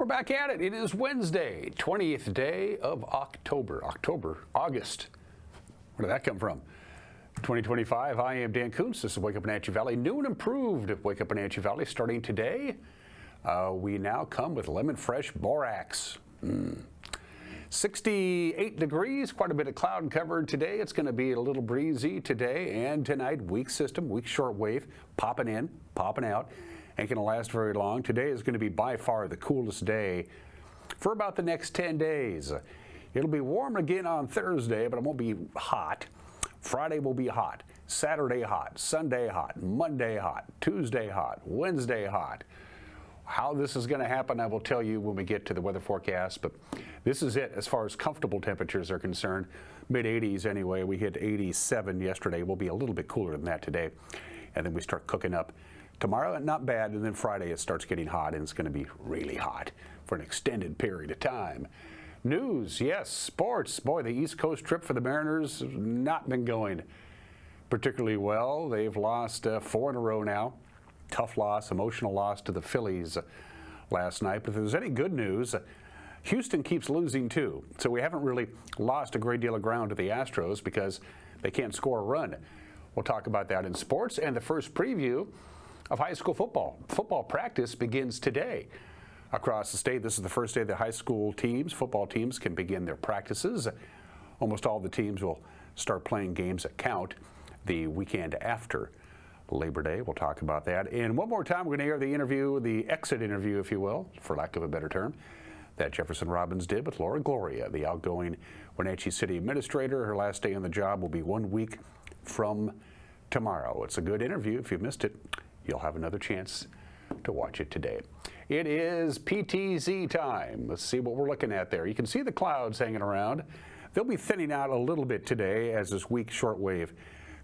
We're back at it. It is Wednesday, 20th day of August. Where did that come from? 2025. I am Dan Kuntz. This is Wake Up Wenatchee Valley. New and improved Wake Up Wenatchee Valley starting today. We now come with lemon fresh borax. 68 degrees, quite a bit of cloud cover today. It's going to be a little breezy today and tonight. Weak system, weak shortwave, popping in, popping out. Ain't going to last very long. Today is going to be by far the coolest day for about the next 10 days. It'll be warm again on Thursday, but it won't be hot. Friday will be hot. Saturday hot. Sunday hot. Monday hot. Tuesday hot. Wednesday hot. How this is going to happen, I will tell you when we get to the weather forecast, but this is it as far as comfortable temperatures are concerned. Mid-80s anyway. We hit 87 yesterday. We'll be a little bit cooler than that today, and then we start cooking up. Tomorrow, not bad, and then Friday it starts getting hot, and it's going to be really hot for an extended period of time. News, yes, sports. Boy, the East Coast trip for the Mariners has not been going particularly well. They've lost 4 in a row now. Tough loss, emotional loss to the Phillies last night. But if there's any good news, Houston keeps losing too. So we haven't really lost a great deal of ground to the Astros because they can't score a run. We'll talk about that in sports and the first preview of high school football. Football practice begins today across the state. This is the first day that high school teams, football teams, can begin their practices. Almost all the teams will start playing games that count the weekend after Labor Day. We'll talk about that. And one more time, we're going to hear the interview, the exit interview, if you will, for lack of a better term, that Jefferson Robbins did with Laura Gloria, the outgoing Wenatchee City Administrator. Her last day on the job will be 1 week from tomorrow. It's a good interview. If you missed it, you'll have another chance to watch it today. It is PTZ time. Let's see what we're looking at there. You can see the clouds hanging around. They'll be thinning out a little bit today as this weak shortwave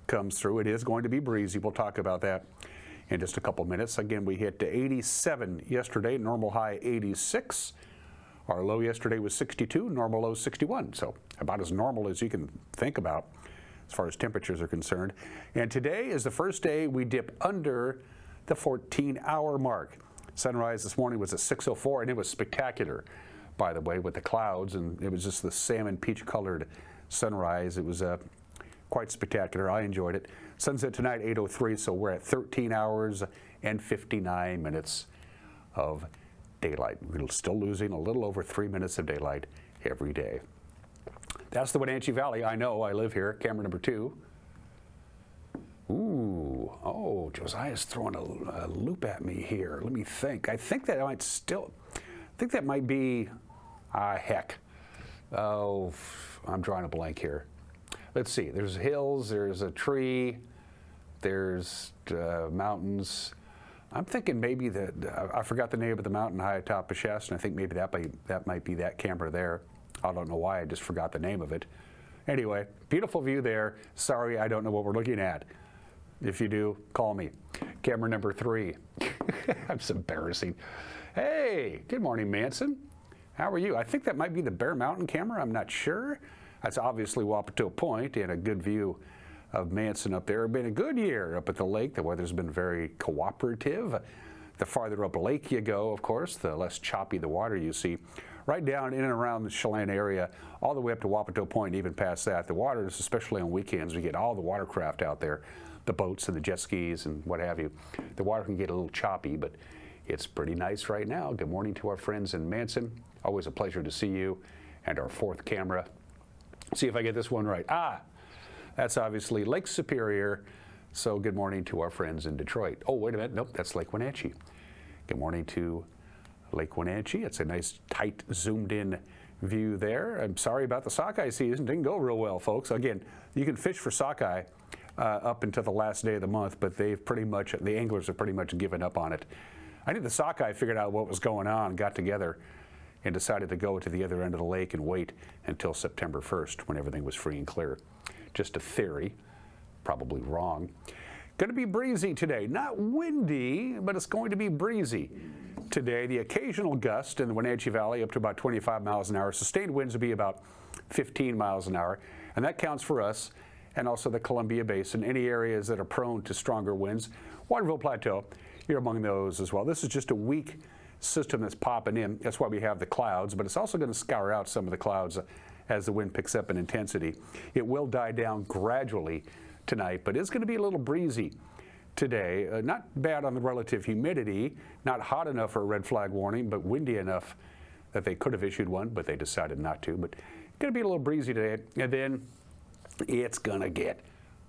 comes through. It is going to be breezy. We'll talk about that in just a couple minutes. Again, we hit 87 yesterday, normal high 86. Our low yesterday was 62, normal low 61. So about as normal as you can think about as far as temperatures are concerned. And today is the first day we dip under the 14-hour mark. Sunrise this morning was at 6:04, and it was spectacular, by the way, with the clouds, and it was just the salmon peach-colored sunrise. It was quite spectacular. I enjoyed it. Sunset tonight, 8:03, so we're at 13 hours and 59 minutes of daylight. We're still losing a little over 3 minutes of daylight every day. That's the Wenatchee Valley. I know, I live here. Camera number 2. Ooh, oh, Josiah's throwing a loop at me here. Let me think. I think that might be, heck. Oh, I'm drawing a blank here. Let's see. There's hills, there's a tree, there's mountains. I'm thinking maybe that, I forgot the name of the mountain high atop of Shasta, and I think maybe that might be that camera there. I don't know why, I just forgot the name of it. Anyway, beautiful view there. Sorry, I don't know what we're looking at. If you do, call me. Camera number 3. That's embarrassing. Hey, good morning, Manson. How are you? I think that might be the Bear Mountain camera. I'm not sure. That's obviously Wapato Point and a good view of Manson up there. It's been a good year up at the lake. The weather's been very cooperative. The farther up lake you go, of course, the less choppy the water you see. Right down in and around the Chelan area, all the way up to Wapato Point, even past that. The water, especially on weekends, we get all the watercraft out there, the boats and the jet skis and what have you. The water can get a little choppy, but it's pretty nice right now. Good morning to our friends in Manson. Always a pleasure to see you. And our 4th camera. See if I get this one right. That's obviously Lake Superior. So good morning to our friends in Detroit. Oh, wait a minute. Nope, that's Lake Wenatchee. Good morning to Lake Wenatchee. It's a nice, tight, zoomed-in view there. I'm sorry about the sockeye season. Didn't go real well, folks. Again, you can fish for sockeye up until the last day of the month, but the anglers have pretty much given up on it. I think the sockeye figured out what was going on, got together, and decided to go to the other end of the lake and wait until September 1st when everything was free and clear. Just a theory, probably wrong. Going to be breezy today. Not windy, but it's going to be breezy today. The occasional gust in the Wenatchee Valley up to about 25 miles an hour. Sustained winds will be about 15 miles an hour, and that counts for us and also the Columbia Basin. Any areas that are prone to stronger winds. Waterville Plateau, you're among those as well. This is just a weak system that's popping in. That's why we have the clouds, but it's also going to scour out some of the clouds as the wind picks up in intensity. It will die down gradually tonight, but it's going to be a little breezy today. Not bad on the relative humidity, not hot enough for a red flag warning, but windy enough that they could have issued one, but they decided not to. But it's going to be a little breezy today, and then it's going to get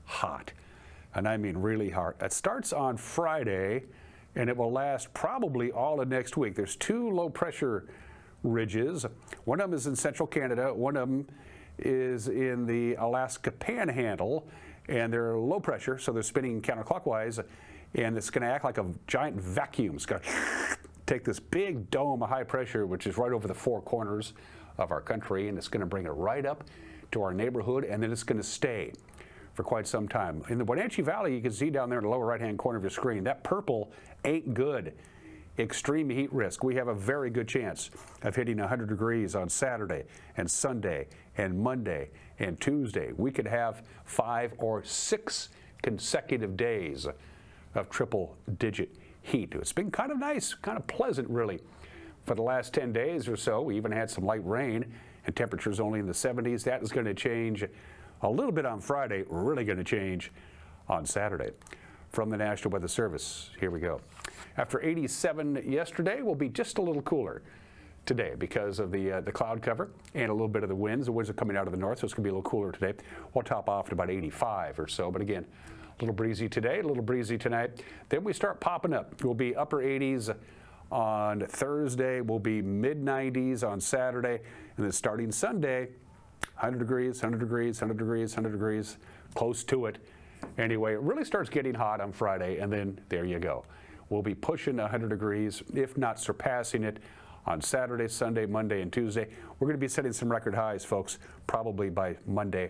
hot. And I mean really hot. It starts on Friday, and it will last probably all of next week. There's two low pressure ridges. One of them is in central Canada. One of them is in the Alaska Panhandle, and they're low pressure, so they're spinning counterclockwise, and it's going to act like a giant vacuum. It's going to take this big dome of high pressure, which is right over the four corners of our country, and it's going to bring it right up to our neighborhood, and then it's going to stay for quite some time. In the Wenatchee Valley, you can see down there in the lower right-hand corner of your screen, that purple ain't good. Extreme heat risk. We have a very good chance of hitting 100 degrees on Saturday and Sunday and Monday and Tuesday. We could have 5 or 6 consecutive days of triple-digit heat. It's been kind of nice, kind of pleasant, really, for the last 10 days or so. We even had some light rain and temperatures only in the 70s. That is going to change a little bit on Friday, really going to change on Saturday. From the National Weather Service, here we go. After 87 yesterday, we'll be just a little cooler today because of the cloud cover and a little bit of the winds. The winds are coming out of the north, so it's going to be a little cooler today. We'll top off at about 85 or so, but again, a little breezy today, a little breezy tonight. Then we start popping up. We'll be upper 80s on Thursday. We'll be mid-90s on Saturday, and then starting Sunday, 100 degrees, 100 degrees, 100 degrees, 100 degrees, close to it. Anyway, it really starts getting hot on Friday, and then there you go. We'll be pushing 100 degrees, if not surpassing it, on Saturday, Sunday, Monday, and Tuesday. We're going to be setting some record highs, folks, probably by Monday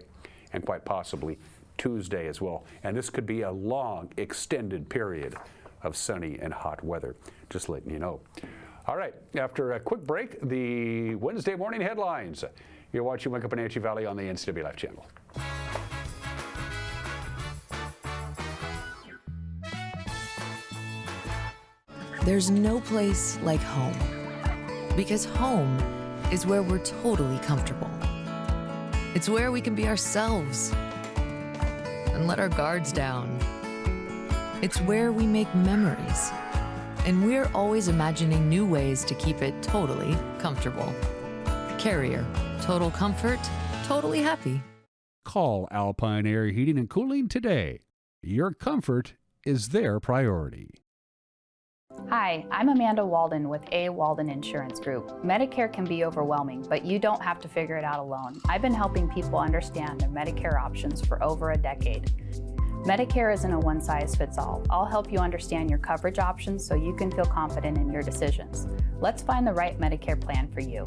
and quite possibly Tuesday as well. And this could be a long, extended period of sunny and hot weather, just letting you know. All right, after a quick break, the Wednesday morning headlines. You're watching Wake Up Wenatchee Valley on the NCWLIFE channel. There's no place like home, because home is where we're totally comfortable. It's where we can be ourselves and let our guards down. It's where we make memories, and we're always imagining new ways to keep it totally comfortable. Carrier, total comfort, totally happy. Call Alpine Air Heating and Cooling today. Your comfort is their priority. Hi, I'm Amanda Walden with A. Walden Insurance Group. Medicare can be overwhelming, but you don't have to figure it out alone. I've been helping people understand their Medicare options for over a decade. Medicare isn't a one-size-fits-all. I'll help you understand your coverage options so you can feel confident in your decisions. Let's find the right Medicare plan for you.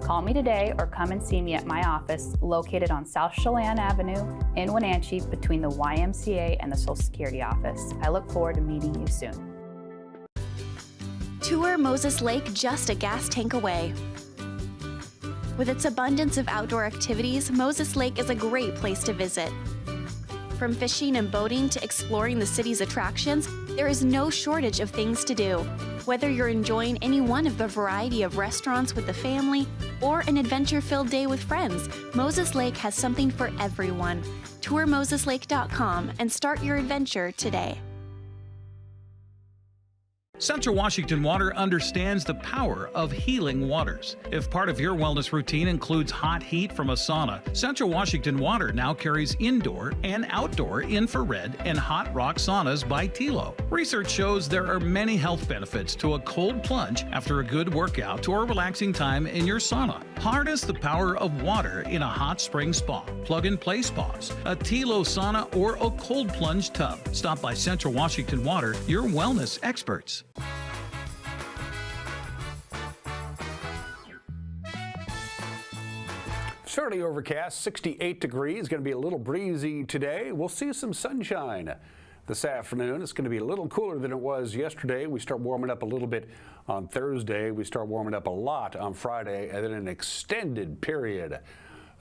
Call me today or come and see me at my office located on South Chelan Avenue in Wenatchee between the YMCA and the Social Security office. I look forward to meeting you soon. Tour Moses Lake just a gas tank away. With its abundance of outdoor activities, Moses Lake is a great place to visit. From fishing and boating to exploring the city's attractions, there is no shortage of things to do. Whether you're enjoying any one of the variety of restaurants with the family or an adventure-filled day with friends, Moses Lake has something for everyone. TourMosesLake.com and start your adventure today. Central Washington Water understands the power of healing waters. If part of your wellness routine includes hot heat from a sauna, Central Washington Water now carries indoor and outdoor infrared and hot rock saunas by Tilo. Research shows there are many health benefits to a cold plunge after a good workout or relaxing time in your sauna. Harness the power of water in a hot spring spa, plug-and-play spas, a Tilo sauna, or a cold plunge tub. Stop by Central Washington Water, your wellness experts. Fairly overcast, 68 degrees, going to be a little breezy today. We'll see some sunshine this afternoon. It's going to be a little cooler than it was yesterday. We start warming up a little bit on Thursday. We start warming up a lot on Friday, and then an extended period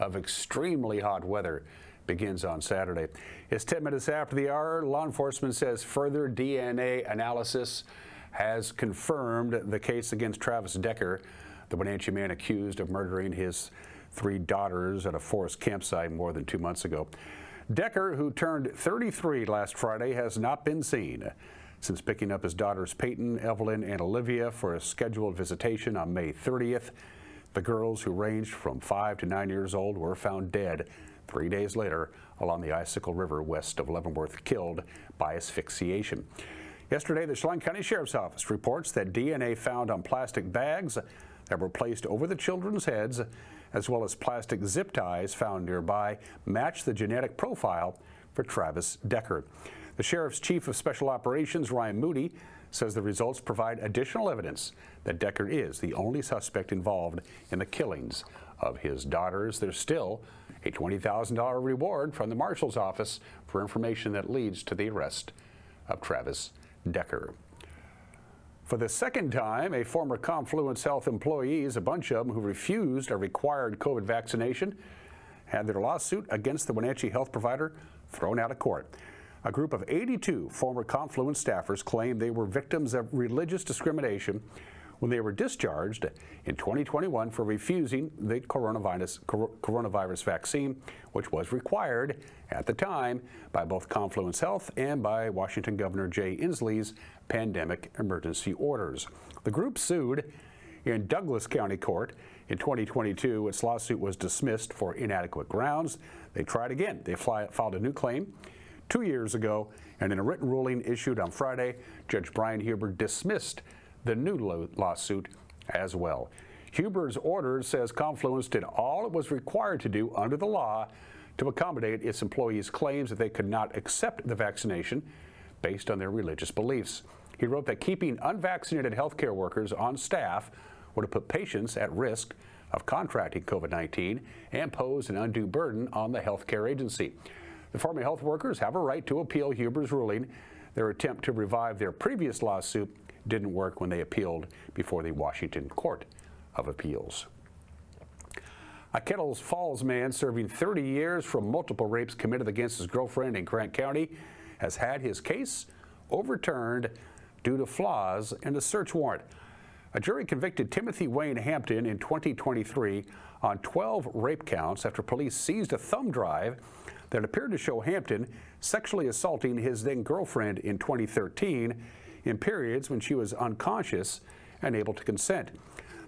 of extremely hot weather begins on Saturday. It's 10 minutes after the hour. Law enforcement says further DNA analysis has confirmed the case against Travis Decker, the Wenatchee man accused of murdering his 3 daughters at a forest campsite more than 2 months ago. Decker, who turned 33 last Friday, has not been seen since picking up his daughters Peyton, Evelyn, and Olivia for a scheduled visitation on May 30th. The girls, who ranged from 5 to 9 years old, were found dead 3 days later along the Icicle River west of Leavenworth, killed by asphyxiation. Yesterday, the Chelan County Sheriff's Office reports that DNA found on plastic bags that were placed over the children's heads, as well as plastic zip ties found nearby, matched the genetic profile for Travis Decker. The Sheriff's Chief of Special Operations, Ryan Moody, says the results provide additional evidence that Decker is the only suspect involved in the killings of his daughters. There's still a $20,000 reward from the Marshal's Office for information that leads to the arrest of Travis Decker. For the second time, a former Confluence Health employees, a bunch of them who refused a required COVID vaccination, had their lawsuit against the Wenatchee health provider thrown out of court. A group of 82 former Confluence staffers claimed they were victims of religious discrimination when they were discharged in 2021 for refusing the coronavirus vaccine, which was required at the time by both Confluence Health and by Washington Governor Jay Inslee's pandemic emergency orders. The group sued in Douglas County Court in 2022. Its lawsuit was dismissed for inadequate grounds. They tried again. They filed a new claim 2 years ago, and in a written ruling issued on Friday, Judge Brian Huber dismissed the new lawsuit as well. Huber's order says Confluence did all it was required to do under the law to accommodate its employees' claims that they could not accept the vaccination based on their religious beliefs. He wrote that keeping unvaccinated healthcare workers on staff would have put patients at risk of contracting COVID-19 and pose an undue burden on the healthcare agency. The former health workers have a right to appeal Huber's ruling. Their attempt to revive their previous lawsuit didn't work when they appealed before the Washington Court of Appeals. A Kettles Falls man serving 30 years for multiple rapes committed against his girlfriend in Grant County has had his case overturned due to flaws in the search warrant. A jury convicted Timothy Wayne Hampton in 2023 on 12 rape counts after police seized a thumb drive that appeared to show Hampton sexually assaulting his then-girlfriend in 2013 in periods when she was unconscious and able to consent.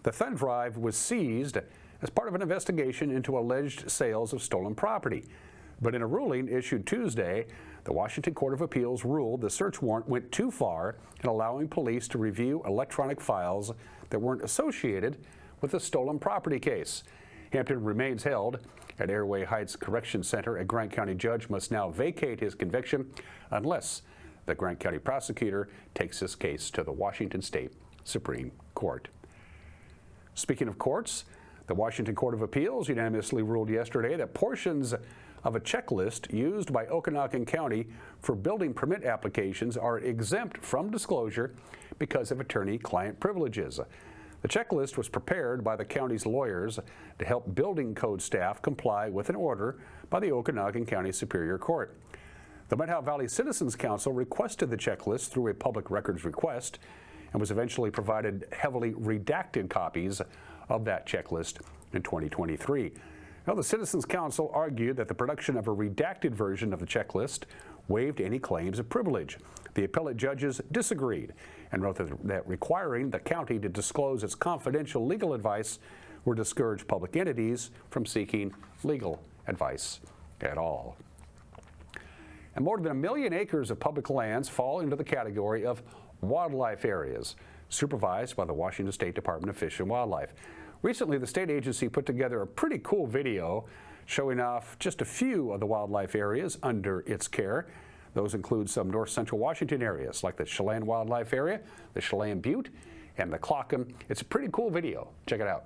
The thumb drive was seized as part of an investigation into alleged sales of stolen property. But in a ruling issued Tuesday, the Washington Court of Appeals ruled the search warrant went too far in allowing police to review electronic files that weren't associated with the stolen property case. Hampton remains held at Airway Heights Correction Center. A Grant County judge must now vacate his conviction unless the Grant County prosecutor takes this case to the Washington State Supreme Court. Speaking of courts, the Washington Court of Appeals unanimously ruled yesterday that portions of a checklist used by Okanagan County for building permit applications are exempt from disclosure because of attorney-client privileges. The checklist was prepared by the county's lawyers to help building code staff comply with an order by the Okanagan County Superior Court. The Mud Valley Citizens Council requested the checklist through a public records request and was eventually provided heavily redacted copies of that checklist in 2023. Now, the Citizens Council argued that the production of a redacted version of the checklist waived any claims of privilege. The appellate judges disagreed and wrote that requiring the county to disclose its confidential legal advice would discourage public entities from seeking legal advice at all. And more than 1 million acres of public lands fall into the category of wildlife areas, supervised by the Washington State Department of Fish and Wildlife. Recently, the state agency put together a pretty cool video showing off just a few of the wildlife areas under its care. Those include some north central Washington areas like the Chelan Wildlife Area, the Chelan Butte, and the Clockham. It's a pretty cool video. Check it out.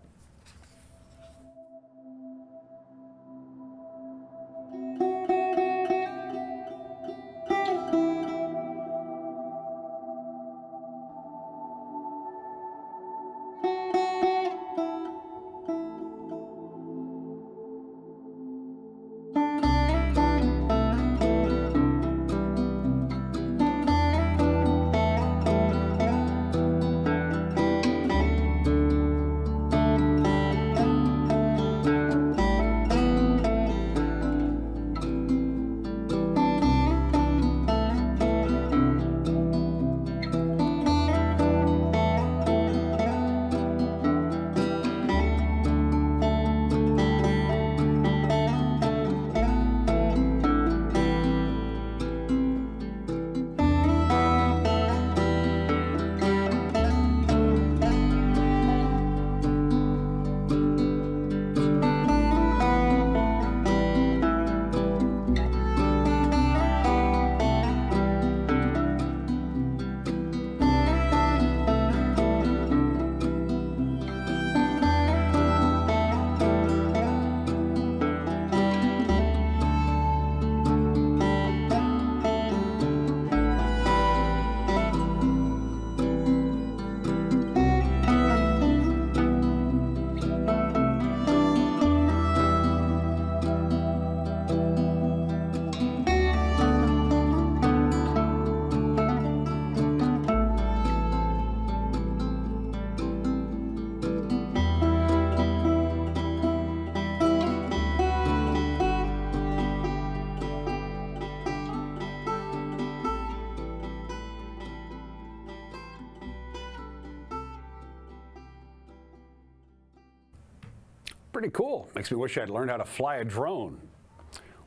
pretty cool. Makes me wish I'd learned how to fly a drone.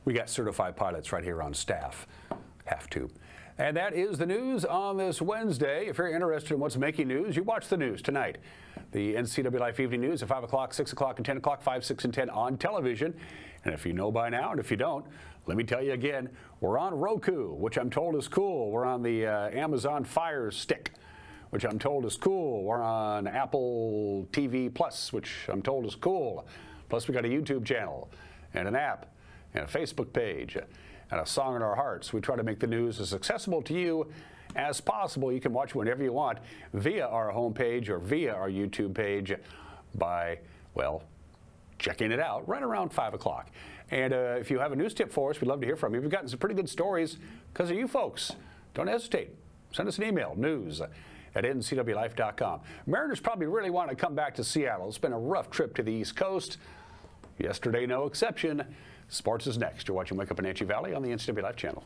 We got certified pilots right here on staff. Have to. And that is the news on this Wednesday. If you're interested in what's making news, you watch the news tonight. The NCWLIFE Evening News at 5 o'clock, 6 o'clock, and 10 o'clock, 5, 6, and 10 on television. And if you know by now, and if you don't, let me tell you again, we're on Roku, which I'm told is cool. We're on the Amazon Fire Stick, which I'm told is cool. We're on Apple TV Plus, which I'm told is cool. Plus, we got a YouTube channel and an app and a Facebook page and a song in our hearts. We try to make the news as accessible to you as possible. You can watch whenever you want via our homepage or via our YouTube page by, well, checking it out right around 5 o'clock. And if you have a news tip for us, we'd love to hear from you. We've gotten some pretty good stories because of you folks. Don't hesitate. Send us an email, news@ncwlife.com. Mariners probably really want to come back to Seattle. It's been a rough trip to the East Coast. Yesterday, no exception. Sports is next. You're watching Wake Up Wenatchee Valley on the NCWLIFE channel.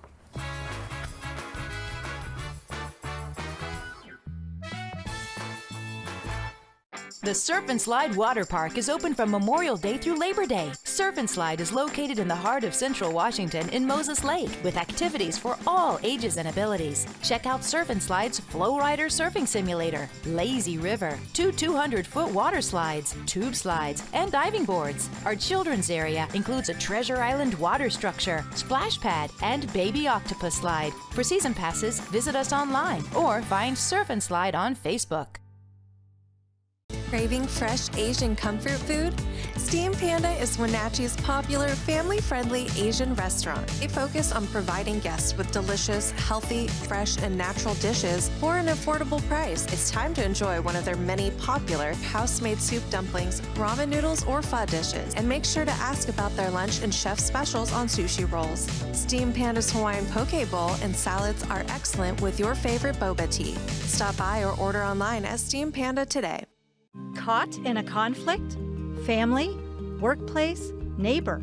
The Surf and Slide Water Park is open from Memorial Day through Labor Day. Surf and Slide is located in the heart of Central Washington in Moses Lake with activities for all ages and abilities. Check out Surf and Slide's Flow Rider Surfing Simulator, Lazy River, 2 200-foot water slides, tube slides, and diving boards. Our children's area includes a Treasure Island water structure, splash pad, and baby octopus slide. For season passes, visit us online or find Surf and Slide on Facebook. Craving fresh Asian comfort food? Steam Panda is Wenatchee's popular family-friendly Asian restaurant. They focus on providing guests with delicious, healthy, fresh, and natural dishes for an affordable price. It's time to enjoy one of their many popular house-made soup dumplings, ramen noodles, or pho dishes. And make sure to ask about their lunch and chef specials on sushi rolls. Steam Panda's Hawaiian poke bowl and salads are excellent with your favorite boba tea. Stop by or order online at Steam Panda today. Caught in a conflict? Family, workplace, neighbor,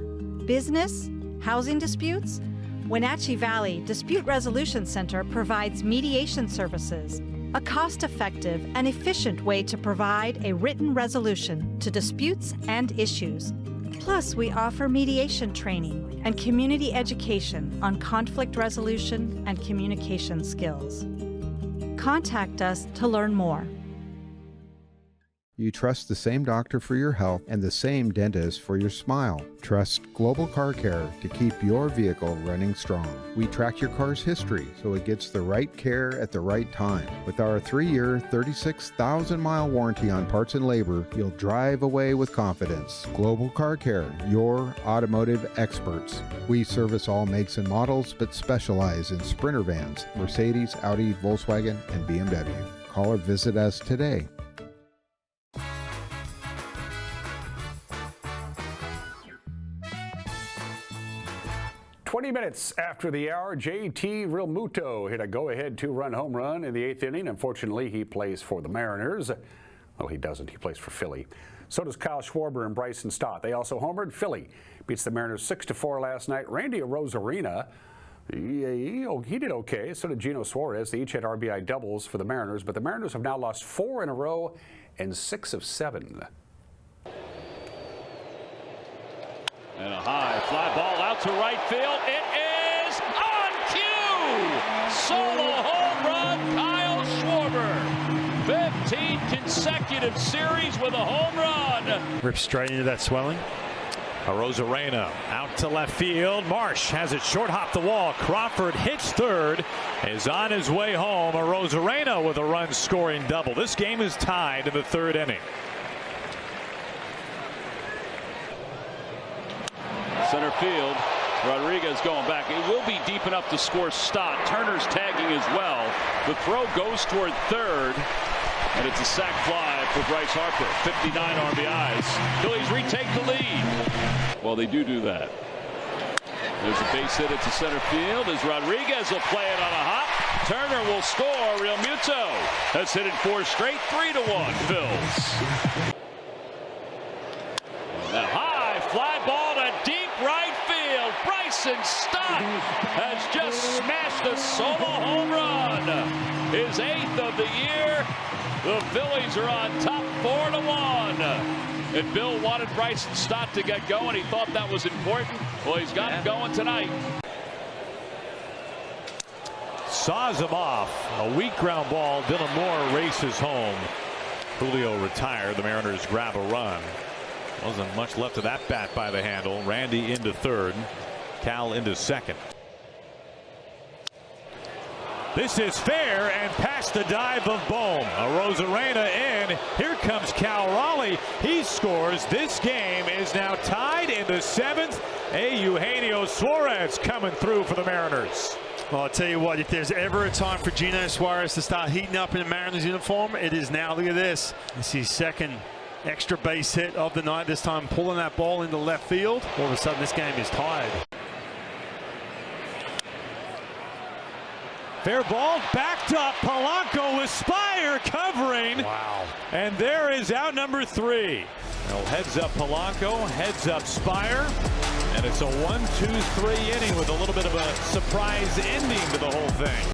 business, housing disputes? Wenatchee Valley Dispute Resolution Center provides mediation services, a cost-effective and efficient way to provide a written resolution to disputes and issues. Plus, we offer mediation training and community education on conflict resolution and communication skills. Contact us to learn more. You trust the same doctor for your health and the same dentist for your smile. Trust Global Car Care to keep your vehicle running strong. We track your car's history so it gets the right care at the right time. With our 3-year, 36,000-mile warranty on parts and labor, you'll drive away with confidence. Global Car Care, your automotive experts. We service all makes and models, but specialize in Sprinter vans, Mercedes, Audi, Volkswagen, and BMW. Call or visit us today. 20 minutes after the hour, JT Realmuto hit a go-ahead 2-run home run in the 8th inning. Unfortunately, he plays for the Mariners. Well, he doesn't. He plays for Philly. So does Kyle Schwarber and Bryson Stott. They also homered. Philly beats the Mariners 6-4 last night. Randy Arozarena, he did okay. So did Gino Suarez. They each had RBI doubles for the Mariners, but the Mariners have now lost 4 in a row and 6 of 7. And a high fly ball out to right field. It is on cue! Solo home run, Kyle Schwarber. 15 consecutive series with a home run. Rips straight into that swelling. Arozarena out to left field. Marsh has it short, hop the wall. Crawford hits third, is on his way home. Arozarena with a run scoring double. This game is tied in the 3rd inning. Center field, Rodriguez going back. It will be deep enough to score Stott. Turner's tagging as well. The throw goes toward 3rd, and it's a sac fly for Bryce Harper. 59 RBIs. Phillies retake the lead. Well, they do that. There's a base hit to center field as Rodriguez will play it on a hop. Turner will score. Realmuto has hit it 4 straight. 3-1 Phils. Now high fly ball to deep right field. Bryson Stott has just smashed a solo home run. His 8th of the year. The Phillies are on top 4-1. And Bill wanted Bryson Stott to get going. He thought that was important. Well, he's got him going tonight. Saws him off. A weak ground ball. Dylan Moore races home. Julio retired. The Mariners grab a run. Wasn't much left of that bat by the handle. Randy into third. Cal into second. This is fair and past the dive of Bohm. Arozarena in. Here comes Cal Raleigh. He scores. This game is now tied in the seventh. Eugenio Suarez coming through for the Mariners. Well, I'll tell you what, if there's ever a time for Gino Suarez to start heating up in a Mariners uniform, it is now. Look at this. It's his second extra base hit of the night, this time pulling that ball into left field. All of a sudden, this game is tied. Fair ball, backed up. Polanco with Spire covering. Wow. And there is out number 3. Well, heads up Polanco, heads up Spire. And it's a 1-2-3 inning with a little bit of a surprise ending to the whole thing.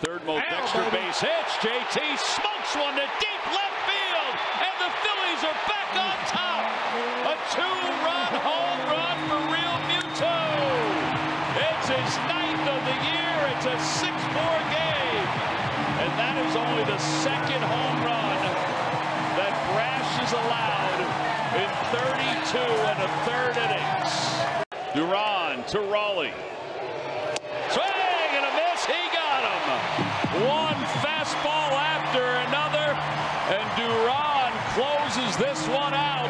Third most extra base hits. JT smokes one to deep left field. And the Phillies are back on top. A 2-run home run for Real Muto. It's his 9th of the year. It's a 6-4 game. And that is only the second home run that Brash has allowed in 32 and a third innings. Duran to Raleigh. Swing and a miss. He got him. One fastball after another. And Duran closes this one out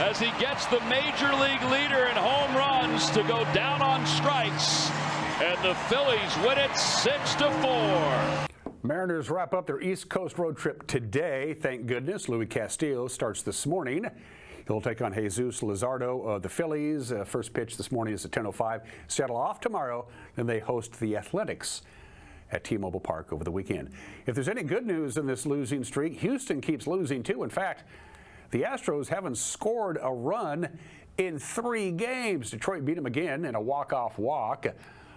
as he gets the major league leader in home runs to go down on strikes. And the Phillies win it 6-4. Mariners wrap up their East Coast road trip today. Thank goodness. Louis Castillo starts this morning. He'll take on Jesus Luzardo of the Phillies. First pitch this morning is at 10:05. Seattle off tomorrow. Then they host the Athletics at T-Mobile Park over the weekend. If there's any good news in this losing streak, Houston keeps losing too. In fact, the Astros haven't scored a run in 3 games. Detroit beat them again in a walk-off walk.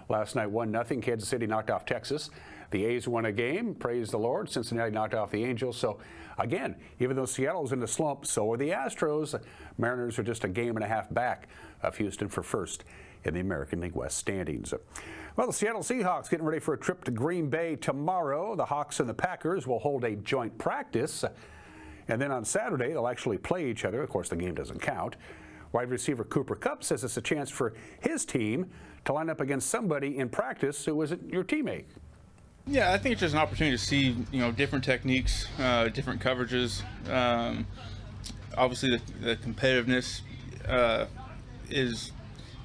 Last night, 1-0. Kansas City knocked off Texas. The A's won a game. Praise the Lord. Cincinnati knocked off the Angels. So, again, even though Seattle's in the slump, so are the Astros. Mariners are just a game and a half back of Houston for first in the American League West standings. Well, the Seattle Seahawks getting ready for a trip to Green Bay tomorrow. The Hawks and the Packers will hold a joint practice. And then on Saturday, they'll actually play each other. Of course, the game doesn't count. Wide receiver Cooper Kupp says it's a chance for his team to line up against somebody in practice who isn't your teammate. Yeah, I think it's just an opportunity to see, different techniques, different coverages. Obviously, the competitiveness it's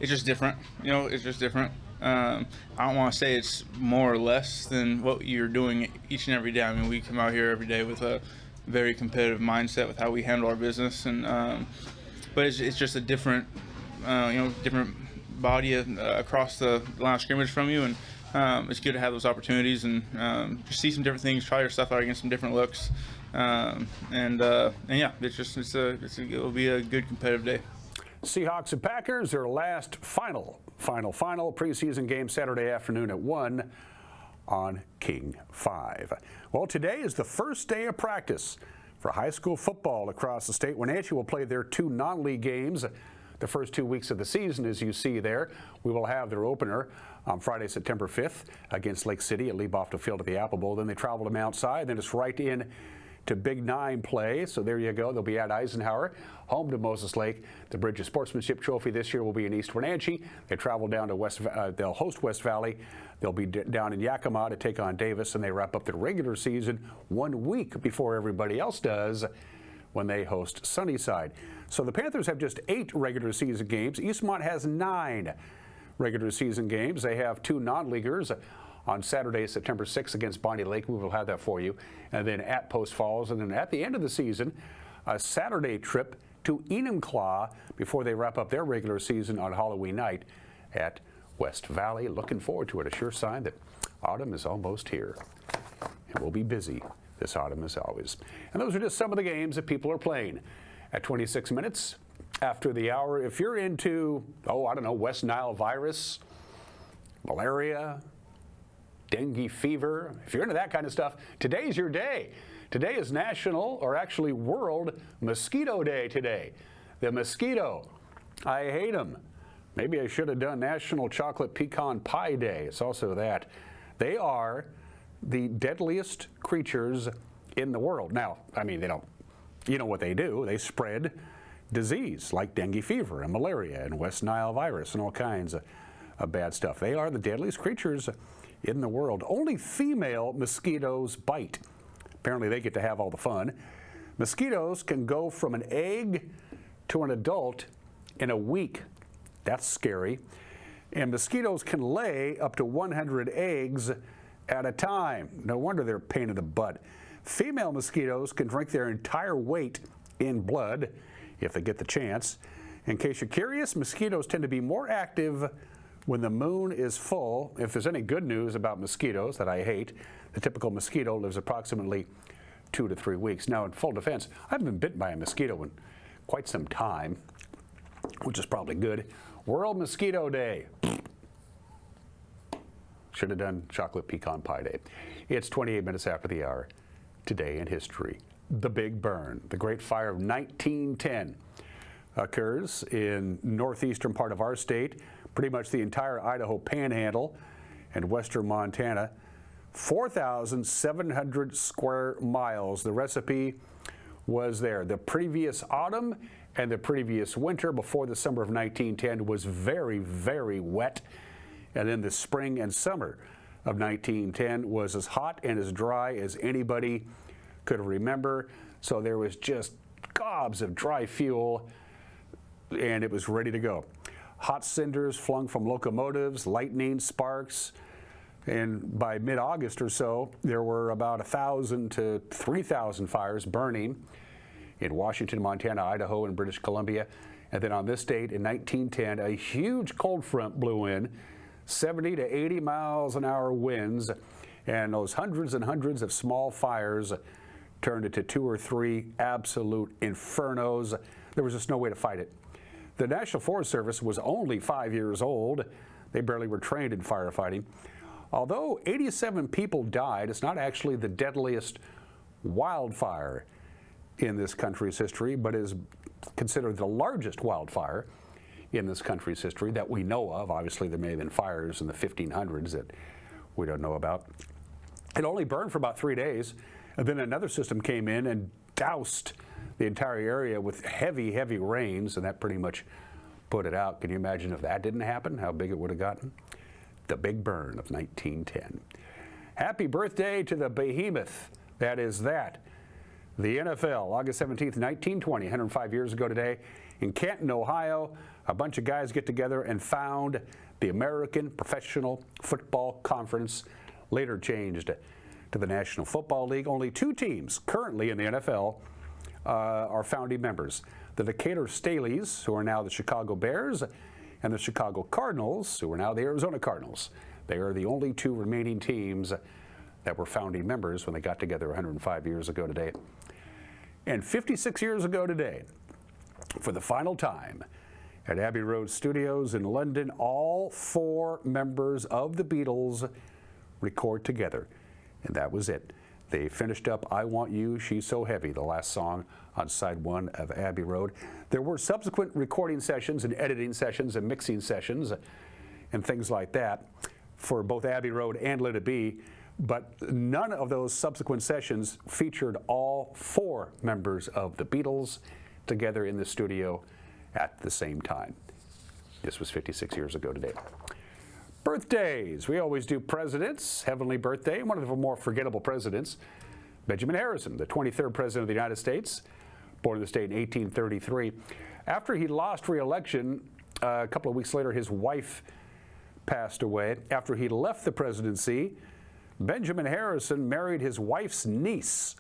just different. It's just different. I don't want to say it's more or less than what you're doing each and every day. I mean, we come out here every day with a very competitive mindset with how we handle our business, and but it's just a different, different body across the line of scrimmage from you, and it's good to have those opportunities and just see some different things, try your stuff out against some different looks, and yeah, it'll be a good competitive day. Seahawks and Packers, their last final preseason game Saturday afternoon at 1 on King 5. Well, today is the first day of practice for high school football across the state. Wenatchee will play their 2 non-league games the first 2 weeks of the season, as you see there. We will have their opener on Friday, September 5th against Lake City at Liebhoff Field at the Apple Bowl. Then they travel to Mount Si. Then it's right in to Big 9 play. So there you go. They'll be at Eisenhower, home to Moses Lake. The Bridge of Sportsmanship Trophy this year will be in East Wenatchee. They travel down to they'll host West Valley. They'll be down in Yakima to take on Davis, and they wrap up their regular season 1 week before everybody else does when they host Sunnyside. So the Panthers have just 8 regular season games. Eastmont has 9 regular season games. They have 2 non-leaguers on Saturday, September 6th against Bonnie Lake. We will have that for you. And then at Post Falls. And then at the end of the season, a Saturday trip to Enumclaw before they wrap up their regular season on Halloween night at West Valley. Looking forward to it. A sure sign that autumn is almost here. And we'll be busy this autumn as always. And those are just some of the games that people are playing. At 26 minutes after the hour, if you're into, West Nile virus, malaria, dengue fever, if you're into that kind of stuff, today's your day Today is National, or actually World Mosquito Day today. The mosquito, I hate them. Maybe I should have done National Chocolate Pecan Pie Day. It's also that. They are the deadliest creatures in the world. Now, I mean, they don't, you know what they do. They spread disease like dengue fever and malaria and West Nile virus and all kinds of bad stuff. They are the deadliest creatures in the world. Only female mosquitoes bite. Apparently they get to have all the fun. Mosquitoes can go from an egg to an adult in a week. That's scary. And mosquitoes can lay up to 100 eggs at a time. No wonder they're a pain in the butt. Female mosquitoes can drink their entire weight in blood if they get the chance. In case you're curious, mosquitoes tend to be more active when the moon is full. If there's any good news about mosquitoes that I hate, the typical mosquito lives approximately 2 to 3 weeks. Now, in full defense, I haven't been bitten by a mosquito in quite some time, which is probably good. World Mosquito Day. Should have done Chocolate Pecan Pie Day. It's 28 minutes after the hour. Today in history, the Big Burn, the Great Fire of 1910, occurs in northeastern part of our state, pretty much the entire Idaho Panhandle and western Montana. 4,700 square miles. The recipe was there. The previous autumn and the previous winter before the summer of 1910 was very, very wet. And then the spring and summer of 1910 was as hot and as dry as anybody could remember. So there was just gobs of dry fuel and it was ready to go. Hot cinders flung from locomotives, lightning, sparks. And by mid-August or so, there were about 1,000 to 3,000 fires burning in Washington, Montana, Idaho, and British Columbia. And then on this date in 1910, a huge cold front blew in, 70 to 80 miles an hour winds, and those hundreds and hundreds of small fires turned into 2 or 3 absolute infernos. There was just no way to fight it. The National Forest Service was only 5 years old. They barely were trained in firefighting. Although 87 people died, it's not actually the deadliest wildfire in this country's history, but is considered the largest wildfire in this country's history that we know of. Obviously, there may have been fires in the 1500s that we don't know about. It only burned for about 3 days, and then another system came in and doused the entire area with heavy, heavy rains, and that pretty much put it out. Can you imagine if that didn't happen, how big it would have gotten? The Big Burn of 1910. Happy birthday to the behemoth that is that. The NFL, August 17th, 1920, 105 years ago today, in Canton, Ohio, a bunch of guys get together and found the American Professional Football Conference, later changed to the National Football League. Only 2 teams currently in the NFL are founding members. The Decatur Staleys, who are now the Chicago Bears, and the Chicago Cardinals, who are now the Arizona Cardinals. They are the only 2 remaining teams that were founding members when they got together 105 years ago today. And 56 years ago today, for the final time, at Abbey Road Studios in London, all 4 members of the Beatles record together. And that was it. They finished up I Want You, She's So Heavy, the last song on side 1 of Abbey Road. There were subsequent recording sessions and editing sessions and mixing sessions and things like that for both Abbey Road and Let It Be, but none of those subsequent sessions featured all 4 members of the Beatles together in the studio at the same time. This was 56 years ago today. Birthdays. We always do presidents. Heavenly birthday. One of the more forgettable presidents, Benjamin Harrison, the 23rd president of the United States, born in the state in 1833. After he lost re-election, a couple of weeks later, his wife passed away. After he left the presidency, Benjamin Harrison married his wife's niece,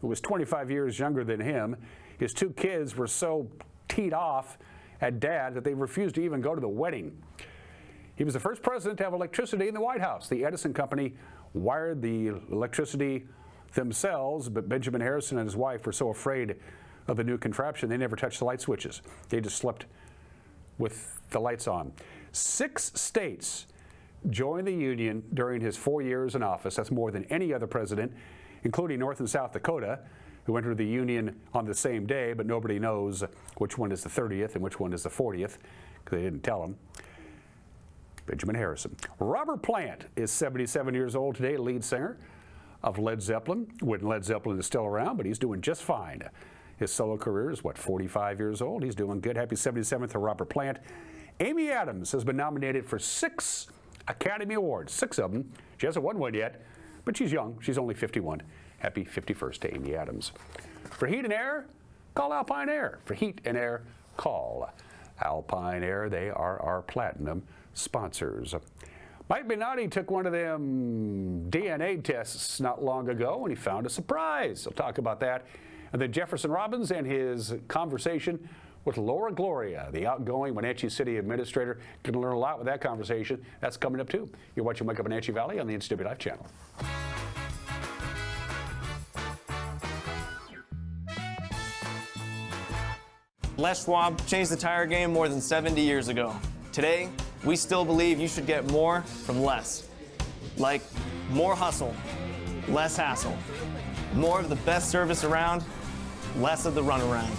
who was 25 years younger than him. His 2 kids were so teed off at Dad that they refused to even go to the wedding. He was the first president to have electricity in the White House. The Edison Company wired the electricity themselves, but Benjamin Harrison and his wife were so afraid of the new contraption, they never touched the light switches. They just slept with the lights on. 6 states joined the Union during his 4 years in office. That's more than any other president including North and South Dakota, who entered the Union on the same day, but nobody knows which one is the 30th and which one is the 40th, because they didn't tell them. Benjamin Harrison. Robert Plant is 77 years old today, lead singer of Led Zeppelin, when Led Zeppelin is still around, but he's doing just fine. His solo career is, 45 years old? He's doing good. Happy 77th to Robert Plant. Amy Adams has been nominated for 6 Academy Awards, 6 of them. She hasn't won one yet, but she's young. She's only 51. Happy 51st to Amy Adams. For heat and air, call Alpine Air. For heat and air, call Alpine Air. They are our platinum sponsors. Mike Minotti took one of them DNA tests not long ago, and he found a surprise. He'll talk about that. And then Jefferson Robbins and his conversation with Laura Gloria, the outgoing Wenatchee City Administrator. Going to learn a lot with that conversation. That's coming up, too. You're watching Wake Up Wenatchee Valley on the NCWLIFE channel. Les Schwab changed the tire game more than 70 years ago. Today, we still believe you should get more from less. Like more hustle, less hassle. More of the best service around, less of the runaround.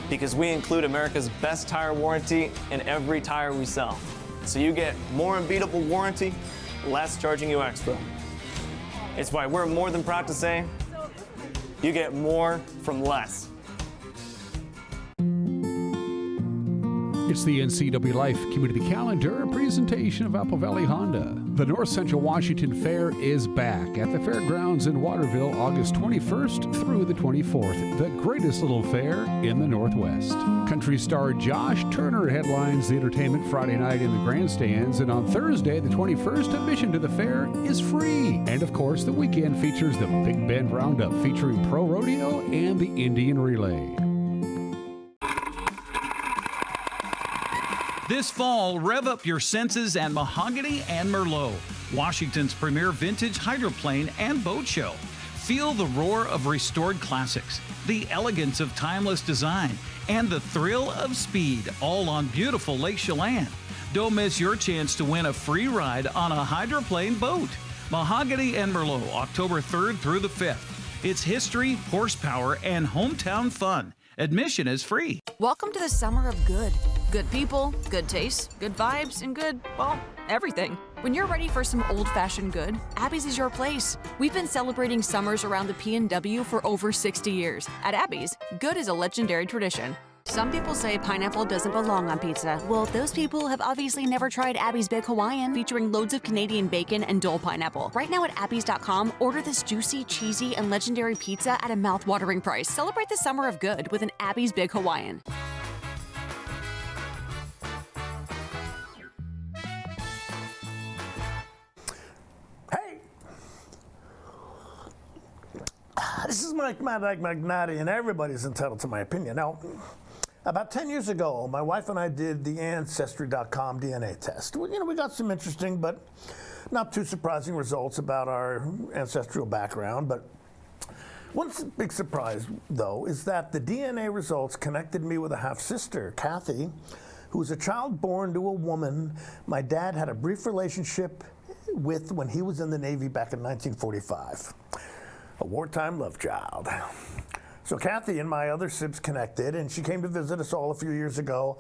Because we include America's best tire warranty in every tire we sell. So you get more unbeatable warranty, less charging you extra. It's why we're more than proud to say, you get more from less. It's the NCWLIFE Community Calendar, a presentation of Apple Valley Honda. The North Central Washington Fair is back at the fairgrounds in Waterville, August 21st through the 24th, the greatest little fair in the Northwest. Country star Josh Turner headlines the entertainment Friday night in the grandstands, and on Thursday, the 21st, admission to the fair is free. And of course, the weekend features the Big Bend Roundup featuring Pro Rodeo and the Indian Relay. This fall, rev up your senses at Mahogany and Merlot, Washington's premier vintage hydroplane and boat show. Feel the roar of restored classics, the elegance of timeless design, and the thrill of speed, all on beautiful Lake Chelan. Don't miss your chance to win a free ride on a hydroplane boat. Mahogany and Merlot, October 3rd through the 5th. It's history, horsepower, and hometown fun. Admission is free. Welcome to the summer of good. Good people, good taste, good vibes, and good, well, everything. When you're ready for some old-fashioned good, Abby's is your place. We've been celebrating summers around the P&W for over 60 years. At Abby's, good is a legendary tradition. Some people say pineapple doesn't belong on pizza. Well, those people have obviously never tried Abby's Big Hawaiian, featuring loads of Canadian bacon and Dole pineapple. Right now at Abby's.com, order this juicy, cheesy, and legendary pizza at a mouth-watering price. Celebrate the summer of good with an Abby's Big Hawaiian. This is Mike Magnotti, and everybody's entitled to my opinion. Now, about 10 years ago, my wife and I did the Ancestry.com DNA test. We got some interesting but not too surprising results about our ancestral background. But one big surprise, though, is that the DNA results connected me with a half-sister, Kathy, who was a child born to a woman my dad had a brief relationship with when he was in the Navy back in 1945. A wartime love child. So Kathy and my other sibs connected, and she came to visit us all a few years ago.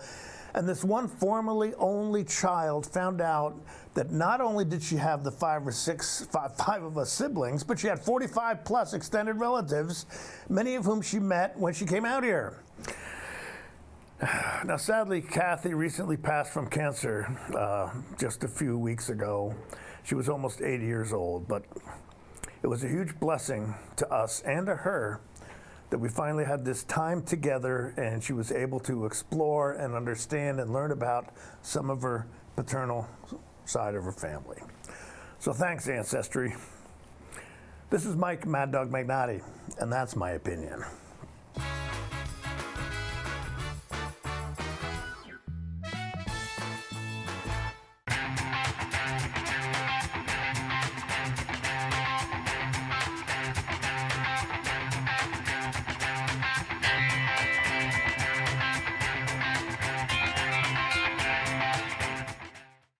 And this one formerly only child found out that not only did she have the five of us siblings, but she had 45 plus extended relatives, many of whom she met when she came out here. Now, sadly, Kathy recently passed from cancer just a few weeks ago. She was almost 80 years old, but it was a huge blessing to us and to her that we finally had this time together, and she was able to explore and understand and learn about some of her paternal side of her family. So thanks, Ancestry. This is Mike Mad Dog Magnotti, and that's my opinion.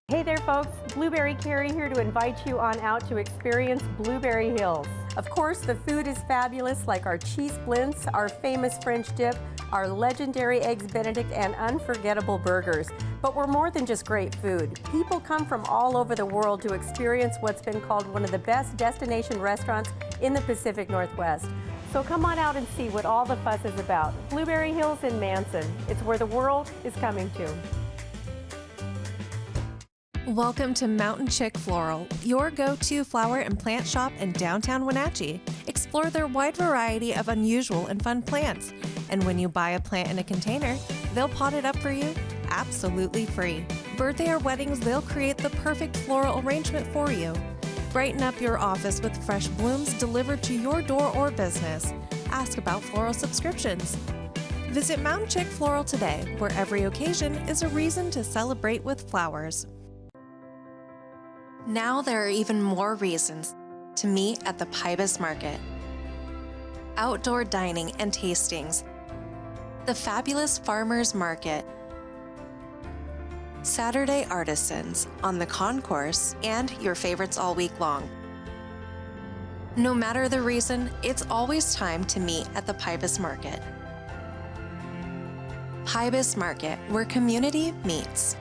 Hey there folks, Blueberry Carrie here to invite you on out to experience Blueberry Hills. Of course, the food is fabulous, like our cheese blintz, our famous French dip, our legendary Eggs Benedict, and unforgettable burgers. But we're more than just great food. People come from all over the world to experience what's been called one of the best destination restaurants in the Pacific Northwest. So come on out and see what all the fuss is about. Blueberry Hills in Manson. It's where the world is coming to. Welcome to Mountain Chick Floral, your go-to flower and plant shop in downtown Wenatchee. Explore their wide variety of unusual and fun plants. And when you buy a plant in a container, they'll pot it up for you absolutely free. Birthday or weddings, they'll create the perfect floral arrangement for you. Brighten up your office with fresh blooms delivered to your door or business. Ask about floral subscriptions. Visit Mountain Chick Floral today, where every occasion is a reason to celebrate with flowers. Now there are even more reasons to meet at the Pybus Market. Outdoor dining and tastings, the fabulous Farmers Market, Saturday artisans on the concourse, and your favorites all week long. No matter the reason, it's always time to meet at the Pybus Market. Pybus Market, where community meets.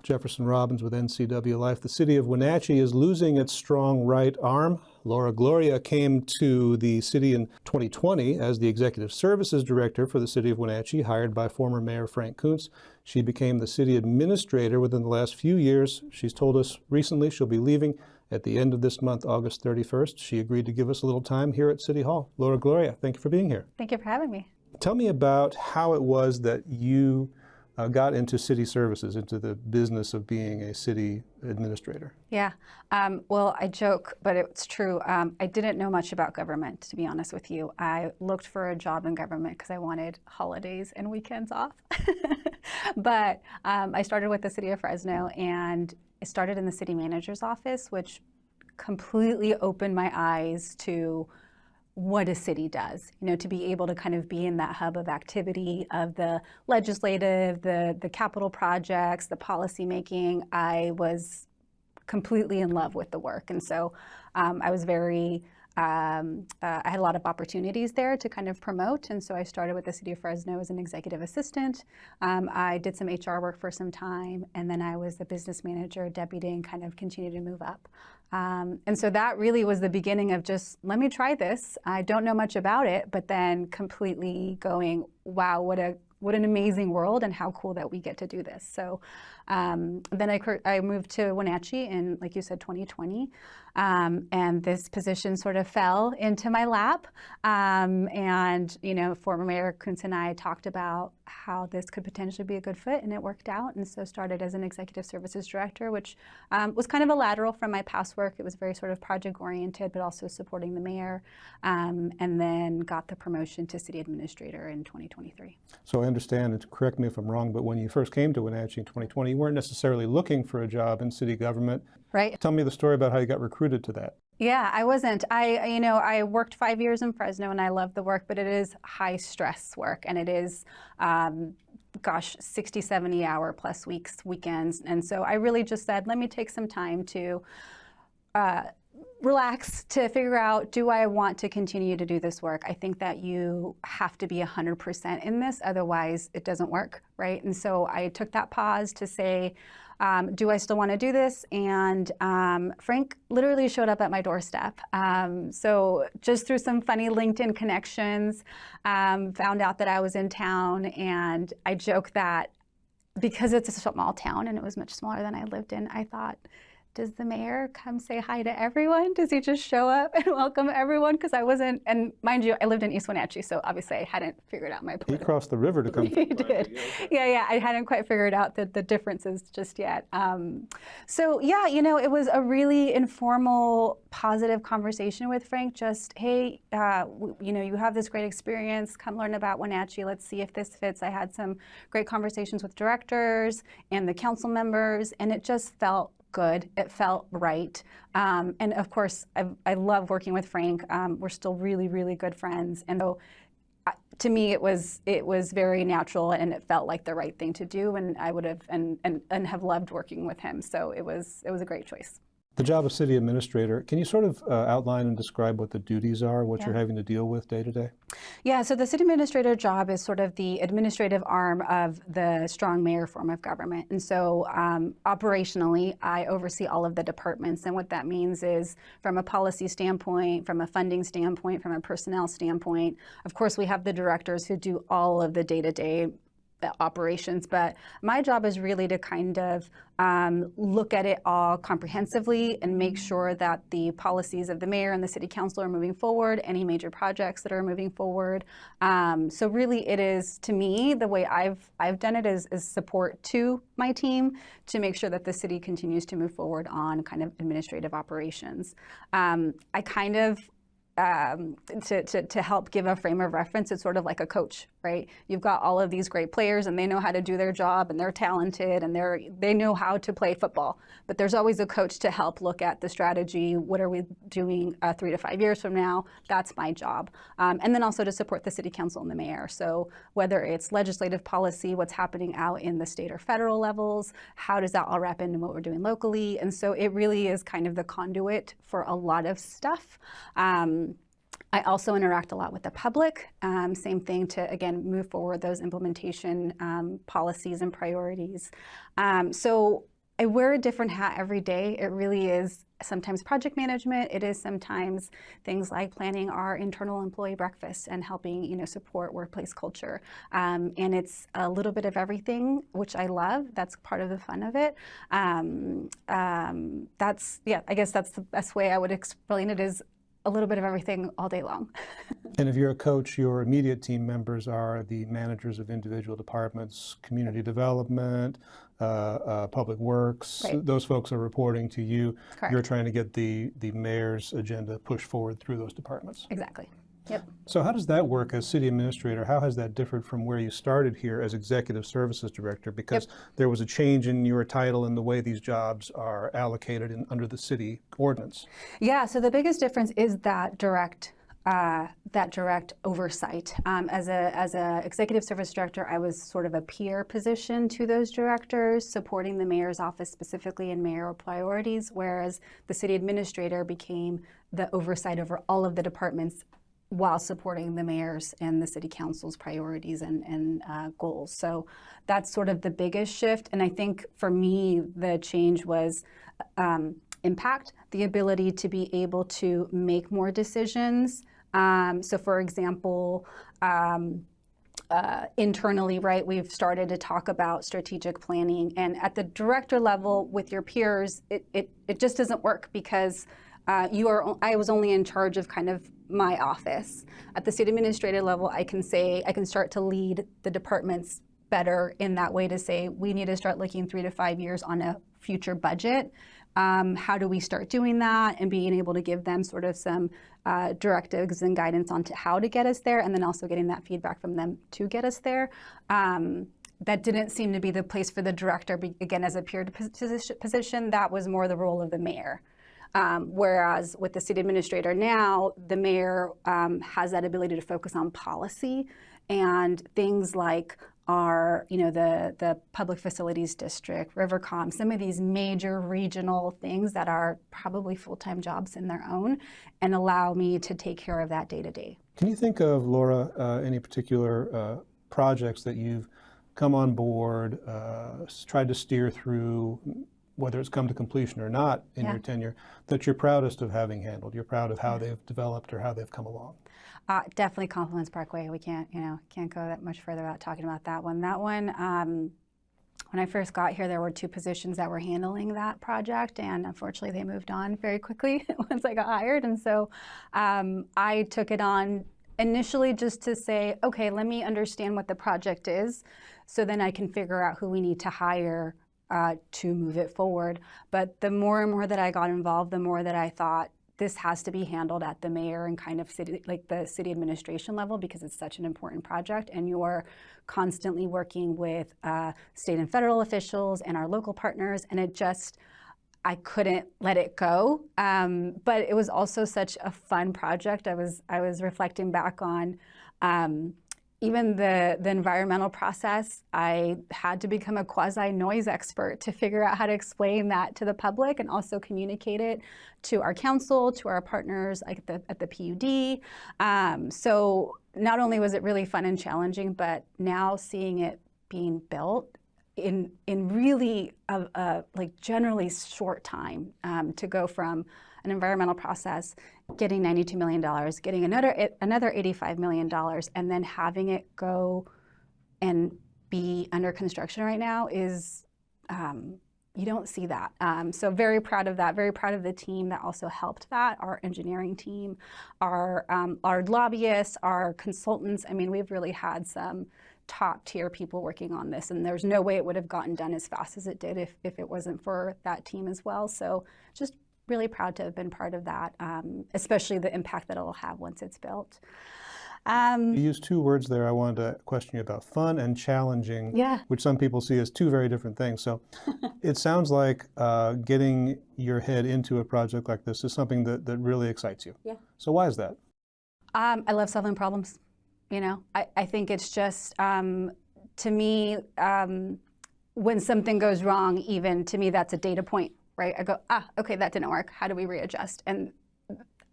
Jefferson Robbins with NCWLIFE. The city of Wenatchee is losing its strong right arm. Laura Gloria came to the city in 2020 as the Executive Services Director for the city of Wenatchee, hired by former Mayor Frank Kuntz. She became the city administrator within the last few years. She's told us recently she'll be leaving at the end of this month, August 31st. She agreed to give us a little time here at City Hall. Laura Gloria, thank you for being here. Thank you for having me. Tell me about how it was that you got into city services, into the business of being a city administrator. Yeah, well, I joke, but it's true. I didn't know much about government, to be honest with you. I looked for a job in government because I wanted holidays and weekends off. But I started with the city of Fresno, and I started in the city manager's office, which completely opened my eyes to what a city does, you know, to be able to kind of be in that hub of activity of the legislative, the capital projects, the policy making. I was completely in love with the work. And so I was very, I had a lot of opportunities there to kind of promote. And so I started with the city of Fresno as an executive assistant. I did some HR work for some time, and then I was the business manager, deputy, and kind of continued to move up. And so that really was the beginning of just, let me try this. I don't know much about it, but then completely going, wow, what an amazing world, and how cool that we get to do this. So then I moved to Wenatchee in, like you said, 2020. And this position sort of fell into my lap. And, you know, former Mayor Kuntz and I talked about how this could potentially be a good fit, and it worked out. And so started as an executive services director, which was kind of a lateral from my past work. It was very sort of project oriented, but also supporting the mayor. And then got the promotion to city administrator in 2023. So I understand, and correct me if I'm wrong, but when you first came to Wenatchee in 2020, you weren't necessarily looking for a job in city government. Right. Tell me the story about how you got recruited to that. Yeah, I wasn't. I worked 5 years in Fresno, and I love the work, but it is high stress work, and it is, 60, 70 hour plus weeks, weekends. And so I really just said, let me take some time to relax, to figure out, do I want to continue to do this work? I think that you have to be 100% in this, otherwise it doesn't work, right? And so I took that pause to say, do I still want to do this? And Frank literally showed up at my doorstep. So just through some funny LinkedIn connections, found out that I was in town, and I joke that because it's a small town and it was much smaller than I lived in, I thought, does the mayor come say hi to everyone? Does he just show up and welcome everyone? Because I wasn't, and mind you, I lived in East Wenatchee, so obviously I hadn't figured out my political. He crossed the river to come. He did. Yeah, I hadn't quite figured out the differences just yet. So yeah, it was a really informal, positive conversation with Frank. Just, hey, you have this great experience. Come learn about Wenatchee. Let's see if this fits. I had some great conversations with directors and the council members, and it just felt good. It felt right. And of course, I love working with Frank. We're still really, really good friends. And so to me, it was very natural, and it felt like the right thing to do, and I would have and have loved working with him. So it was a great choice. The job of city administrator, can you sort of outline and describe what the duties are, what Yeah. you're having to deal with day to day? Yeah, so the city administrator job is sort of the administrative arm of the strong mayor form of government. And so operationally, I oversee all of the departments. And what that means is from a policy standpoint, from a funding standpoint, from a personnel standpoint, of course, we have the directors who do all of the day-to-day operations, but my job is really to kind of look at it all comprehensively and make sure that the policies of the mayor and the city council are moving forward, any major projects that are moving forward. So really it is, to me, the way I've done it is support to my team to make sure that the city continues to move forward on kind of administrative operations. I kind of to help give a frame of reference, it's sort of like a coach, right? You've got all of these great players and they know how to do their job and they're talented and they know how to play football. But there's always a coach to help look at the strategy. What are we doing 3 to 5 years from now? That's my job. And then also to support the city council and the mayor. So whether it's legislative policy, what's happening out in the state or federal levels, how does that all wrap into what we're doing locally? And so it really is kind of the conduit for a lot of stuff. I also interact a lot with the public. Same thing to, again, move forward those implementation policies and priorities. So I wear a different hat every day. It really is sometimes project management. It is sometimes things like planning our internal employee breakfast and helping, support workplace culture. And it's a little bit of everything, which I love. That's part of the fun of it. I guess that's the best way I would explain it, is a little bit of everything all day long. And if you're a coach, your immediate team members are the managers of individual departments, community development, public works. Right. Those folks are reporting to you. Correct. You're trying to get the mayor's agenda pushed forward through those departments. Exactly. Yep. So how does that work as city administrator? How has that differed from where you started here as executive services director? Because there was a change in your title and the way these jobs are allocated under the city ordinance. Yeah, so the biggest difference is that direct oversight. As a executive service director, I was sort of a peer position to those directors, supporting the mayor's office specifically in mayoral priorities, whereas the city administrator became the oversight over all of the departments while supporting the mayor's and the city council's priorities and goals. So that's sort of the biggest shift. And I think for me, the change was impact, the ability to be able to make more decisions. So for example, internally, right, we've started to talk about strategic planning. And at the director level with your peers, it just doesn't work because I was only in charge of kind of my office. At the city administrative level, I can start to lead the departments better in that way to say, we need to start looking 3 to 5 years on a future budget. How do we start doing that, and being able to give them sort of some directives and guidance on to how to get us there, and then also getting that feedback from them to get us there. That didn't seem to be the place for the director. Again, as a peer position, that was more the role of the mayor. Whereas with the city administrator now, the mayor has that ability to focus on policy and things like the public facilities district, Rivercom, some of these major regional things that are probably full-time jobs in their own, and allow me to take care of that day to day. Can you think of, Laura, any particular projects that you've come on board, tried to steer through, whether it's come to completion or not in your tenure, that you're proudest of having handled? You're proud of how they've developed or how they've come along? Definitely Confluence Parkway. We can't go that much further without talking about that one. That one, when I first got here, there were 2 positions that were handling that project, and unfortunately they moved on very quickly once I got hired. And so I took it on initially just to say, okay, let me understand what the project is, so then I can figure out who we need to hire to move it forward. But the more and more that I got involved, the more that I thought, this has to be handled at the mayor and kind of the city administration level, because it's such an important project, and you're constantly working with state and federal officials and our local partners. And I couldn't let it go. But it was also such a fun project. I was reflecting back on even the environmental process. I had to become a quasi-noise expert to figure out how to explain that to the public and also communicate it to our council, to our partners at the PUD. So not only was it really fun and challenging, but now seeing it being built in really like generally short time, to go from an environmental process, getting $92 million, getting another $85 million, and then having it go and be under construction right now is, you don't see that. So very proud of that, very proud of the team that also helped that, our engineering team, our lobbyists, our consultants. I mean, we've really had some top tier people working on this, and there's no way it would have gotten done as fast as it did if it wasn't for that team as well. So just really proud to have been part of that, especially the impact that it'll have once it's built. You used two words there I wanted to question you about, fun and challenging, yeah, which some people see as two very different things. So it sounds like getting your head into a project like this is something that really excites you. Yeah. So why is that? I love solving problems. You know, I think it's just, to me, when something goes wrong, even to me, that's a data point, right? I go, okay, that didn't work. How do we readjust? And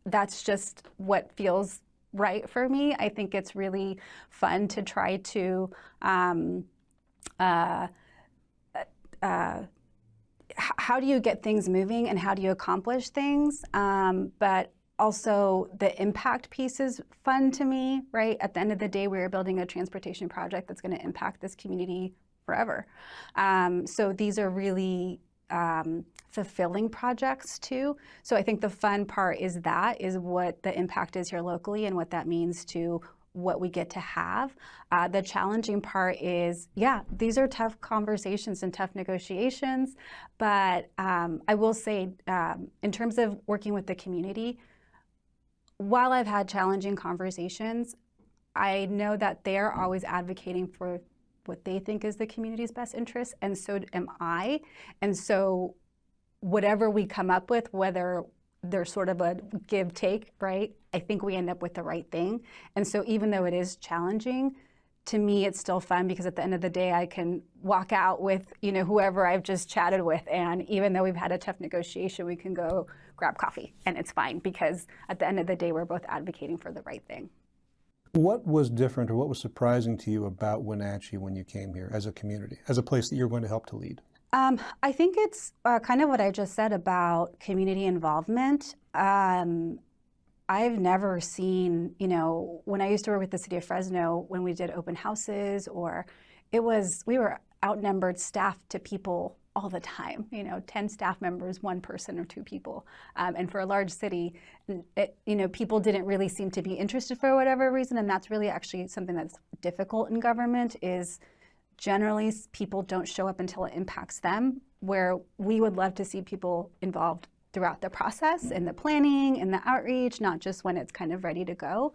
that's just what feels right for me. I think it's really fun to try to, how do you get things moving and how do you accomplish things? But also, the impact piece is fun to me, right? At the end of the day, we are building a transportation project that's going to impact this community forever. So these are really fulfilling projects too. So I think the fun part is what the impact is here locally and what that means to what we get to have. The challenging part is, yeah, these are tough conversations and tough negotiations, but I will say, in terms of working with the community, while I've had challenging conversations, I know that they're always advocating for what they think is the community's best interest, and so am I. And so whatever we come up with, whether there's sort of a give-take, right, I think we end up with the right thing. And so even though it is challenging, to me it's still fun because at the end of the day I can walk out with, you know, whoever I've just chatted with, and even though we've had a tough negotiation, we can go grab coffee and it's fine because at the end of the day we're both advocating for the right thing. What was different or what was surprising to you about Wenatchee when you came here as a community, as a place that you're going to help to lead? I think it's kind of what I just said about community involvement. I've never seen, you know, when I used to work with the city of Fresno, when we did open houses, or we were outnumbered staff to people all the time, you know, 10 staff members, one person or two people. And for a large city, you know, people didn't really seem to be interested for whatever reason. And that's really actually something that's difficult in government, is generally people don't show up until it impacts them, where we would love to see people involved throughout the process, in the planning, in the outreach, not just when it's kind of ready to go.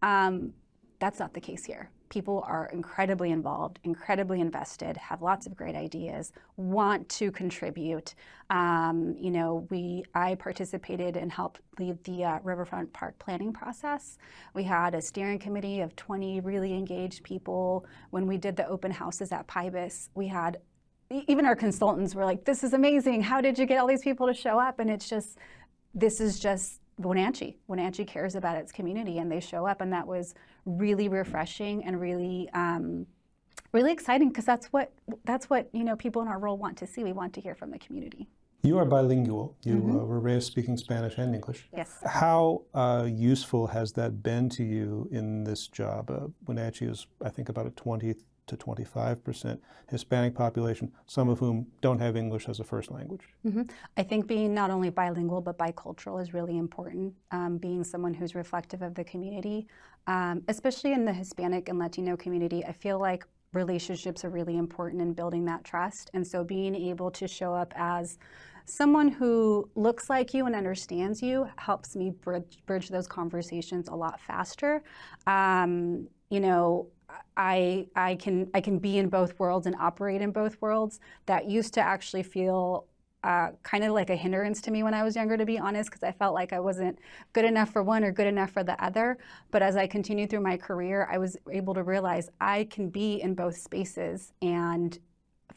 That's not the case here. People are incredibly involved, incredibly invested, have lots of great ideas, want to contribute. You know, I participated and helped lead the Riverfront Park planning process. We had a steering committee of 20 really engaged people. When we did the open houses at Pybus, we had, even our consultants were like, this is amazing. How did you get all these people to show up? And it's just, this is just Wenatchee. Wenatchee cares about its community and they show up, and that was really refreshing and really really exciting, because that's what you know, people in our role want to see. We want to hear from the community. You are bilingual. You were raised speaking Spanish and English. Yes. How useful has that been to you in this job? Wenatchee is, I think, about a 20 to 25% Hispanic population, some of whom don't have English as a first language. I think being not only bilingual but bicultural is really important. Being someone who's reflective of the community, especially in the Hispanic and Latino community, I feel like relationships are really important in building that trust. And so being able to show up as someone who looks like you and understands you helps me bridge those conversations a lot faster. You know, I can be in both worlds and operate in both worlds. That used to actually feel kind of like a hindrance to me when I was younger, to be honest, because I felt like I wasn't good enough for one or good enough for the other. But as I continued through my career, I was able to realize I can be in both spaces and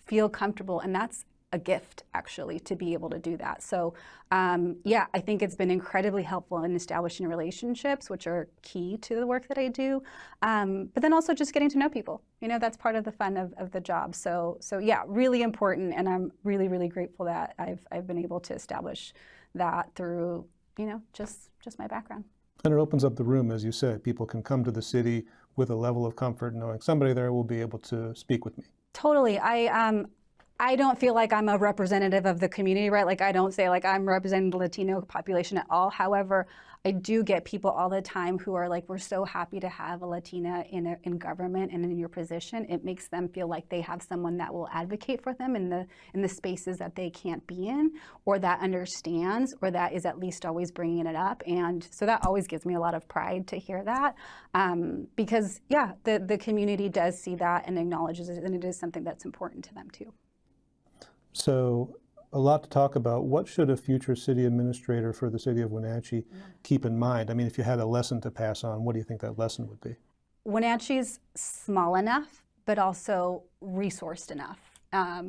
feel comfortable, and that's a gift, actually, to be able to do that. So yeah, I think it's been incredibly helpful in establishing relationships, which are key to the work that I do. But then also just getting to know people. You know, that's part of the fun of the job. So yeah, really important, and I'm really, really grateful that I've been able to establish that through, you know, just my background. And it opens up the room, as you say. People can come to the city with a level of comfort knowing somebody there will be able to speak with me. Totally. I don't feel like I'm a representative of the community, right? Like I don't say like I'm representing the Latino population at all. However, I do get people all the time who are like, we're so happy to have a Latina in government and in your position. It makes them feel like they have someone that will advocate for them in the spaces that they can't be in, or that understands, or that is at least always bringing it up. And so that always gives me a lot of pride to hear that, because yeah, the community does see that and acknowledges it, and it is something that's important to them too. So a lot to talk about. What should a future city administrator for the city of Wenatchee keep in mind? I mean, if you had a lesson to pass on, what do you think that lesson would be? Wenatchee's small enough, but also resourced enough.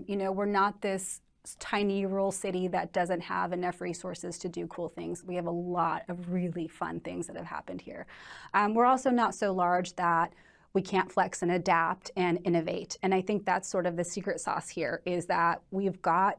You know, we're not this tiny rural city that doesn't have enough resources to do cool things. We have a lot of really fun things that have happened here. We're also not so large that we can't flex and adapt and innovate. And I think that's sort of the secret sauce here, is that we've got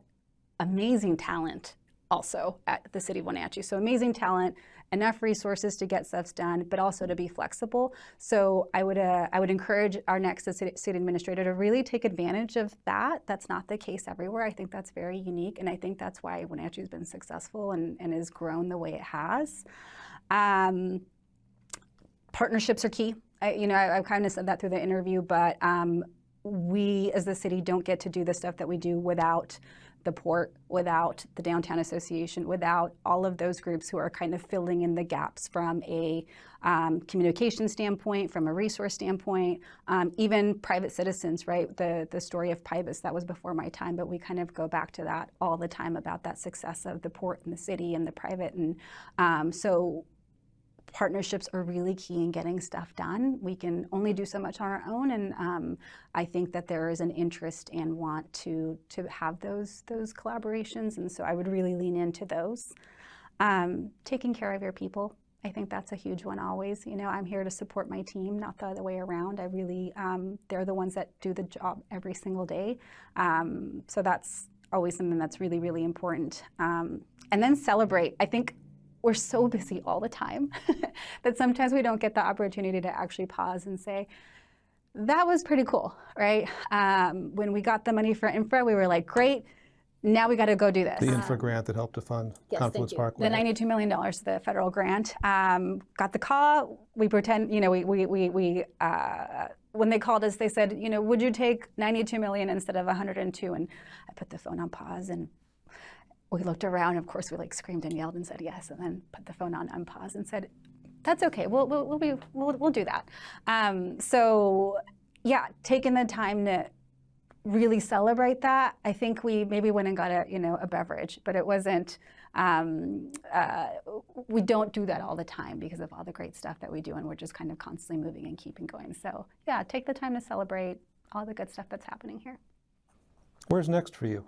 amazing talent also at the city of Wenatchee. So amazing talent, enough resources to get stuff done, but also to be flexible. So I would encourage our next city administrator to really take advantage of that. That's not the case everywhere. I think that's very unique, and I think that's why Wenatchee's been successful and has grown the way it has. Partnerships are key. I've kind of said that through the interview, but we as the city don't get to do the stuff that we do without the port, without the Downtown Association, without all of those groups who are kind of filling in the gaps from a communication standpoint, from a resource standpoint, even private citizens, right? The story of Pybus, that was before my time, but we kind of go back to that all the time about that success of the port and the city and the private. And so partnerships are really key in getting stuff done. We can only do so much on our own, and I think that there is an interest and want to have those collaborations, and so I would really lean into those. Taking care of your people, I think that's a huge one always. You know, I'm here to support my team, not the other way around. I really, they're the ones that do the job every single day, so that's always something that's really, really important. And then celebrate. I think we're so busy all the time that sometimes we don't get the opportunity to actually pause and say, that was pretty cool, right? When we got the money for infra, we were like, great, now we got to go do this. The infra grant that helped to fund Confluence Parkway. The $92 million, the federal grant. Got the call, we pretend, you know, when they called us, they said, you know, would you take 92 million instead of 102? And I put the phone on pause, and we looked around. Of course, we like screamed and yelled and said yes, and then put the phone on pause and said, "That's okay. We'll do that." So, yeah, taking the time to really celebrate that. I think we maybe went and got a beverage, but it wasn't. We don't do that all the time because of all the great stuff that we do, and we're just kind of constantly moving and keeping going. So, yeah, take the time to celebrate all the good stuff that's happening here. Where's next for you?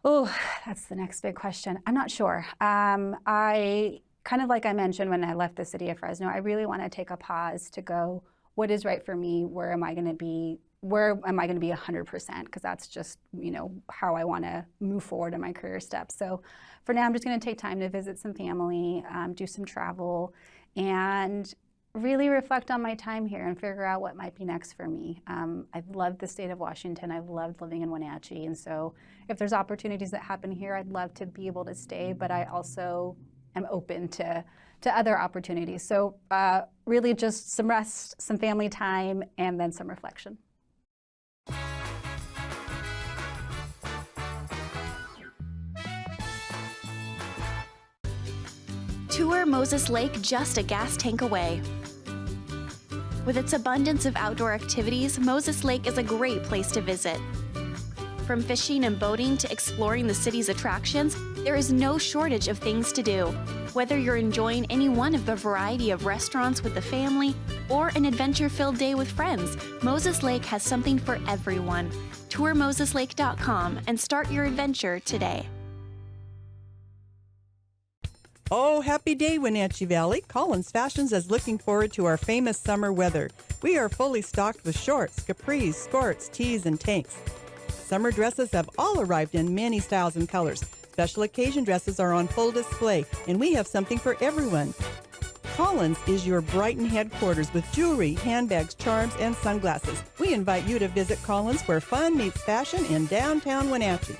Oh, that's the next big question. I'm not sure. I kind of like I mentioned when I left the city of Fresno, I really want to take a pause to go, what is right for me? Where am I going to be 100%? Because that's just, you know, how I want to move forward in my career steps. So for now, I'm just going to take time to visit some family, do some travel, and really reflect on my time here and figure out what might be next for me. I've loved the state of Washington. I've loved living in Wenatchee. And so if there's opportunities that happen here, I'd love to be able to stay, but I also am open to other opportunities. So really just some rest, some family time, and then some reflection. Tour Moses Lake just a gas tank away. With its abundance of outdoor activities, Moses Lake is a great place to visit. From fishing and boating to exploring the city's attractions, there is no shortage of things to do. Whether you're enjoying any one of the variety of restaurants with the family or an adventure-filled day with friends, Moses Lake has something for everyone. Tour moseslake.com and start your adventure today. Oh, happy day, Wenatchee Valley. Collins Fashions is looking forward to our famous summer weather. We are fully stocked with shorts, capris, skirts, tees, and tanks. Summer dresses have all arrived in many styles and colors. Special occasion dresses are on full display, and we have something for everyone. Collins is your Brighton headquarters with jewelry, handbags, charms, and sunglasses. We invite you to visit Collins, where fun meets fashion in downtown Wenatchee.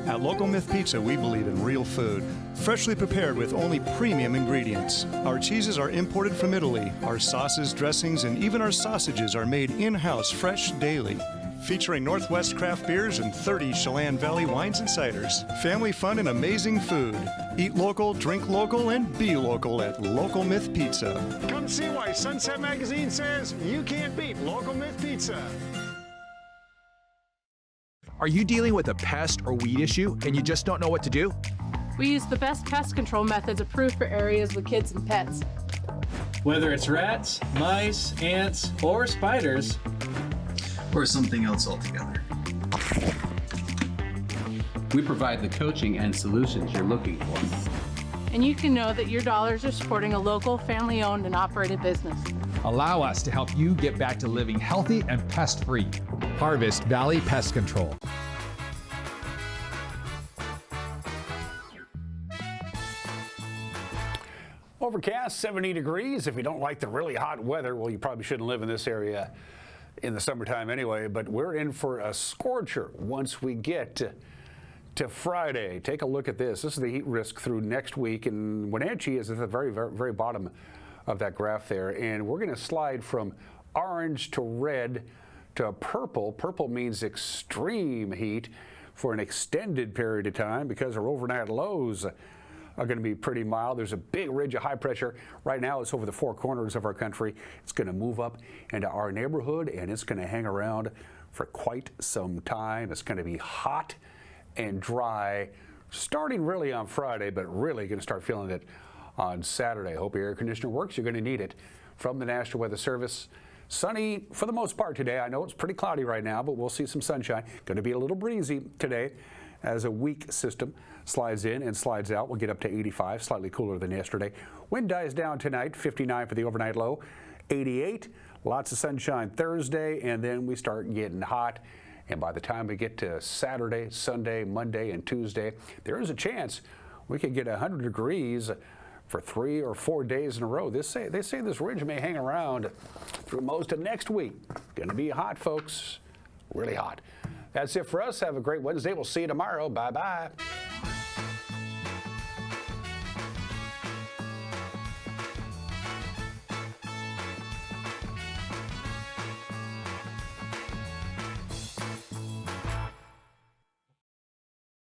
At Local Myth Pizza, we believe in real food, freshly prepared with only premium ingredients. Our cheeses are imported from Italy. Our sauces, dressings, and even our sausages are made in-house fresh daily. Featuring Northwest craft beers and 30 Chelan Valley wines and ciders. Family fun and amazing food. Eat local, drink local, and be local at Local Myth Pizza. Come see why Sunset Magazine says you can't beat Local Myth Pizza. Are you dealing with a pest or weed issue and you just don't know what to do? We use the best pest control methods approved for areas with kids and pets. Whether it's rats, mice, ants, or spiders, or something else altogether. We provide the coaching and solutions you're looking for. And you can know that your dollars are supporting a local, family-owned and operated business. Allow us to help you get back to living healthy and pest-free. Harvest Valley Pest Control. Overcast, 70 degrees. If you don't like the really hot weather, well, you probably shouldn't live in this area in the summertime anyway, but we're in for a scorcher once we get to Friday. Take a look at this. This is the heat risk through next week, and Wenatchee is at the very, very, very bottom of that graph there, and we're going to slide from orange to red to purple. Purple means extreme heat for an extended period of time because our overnight lows are going to be pretty mild. There's a big ridge of high pressure. Right now it's over the four corners of our country. It's going to move up into our neighborhood, and it's going to hang around for quite some time. It's going to be hot and dry starting really on Friday, but really going to start feeling it on Saturday. Hope your air conditioner works. You're going to need it. From the National Weather Service, sunny for the most part today. I know it's pretty cloudy right now, but we'll see some sunshine. Going to be a little breezy today as a weak system slides in and slides out. We'll get up to 85, slightly cooler than yesterday. Wind dies down tonight, 59 for the overnight low, 88. Lots of sunshine Thursday, and then we start getting hot. And by the time we get to Saturday, Sunday, Monday, and Tuesday, there is a chance we could get 100 degrees for 3 or 4 days in a row. They say this ridge may hang around through most of next week. Going to be hot, folks, really hot. That's it for us. Have a great Wednesday. We'll see you tomorrow. Bye-bye.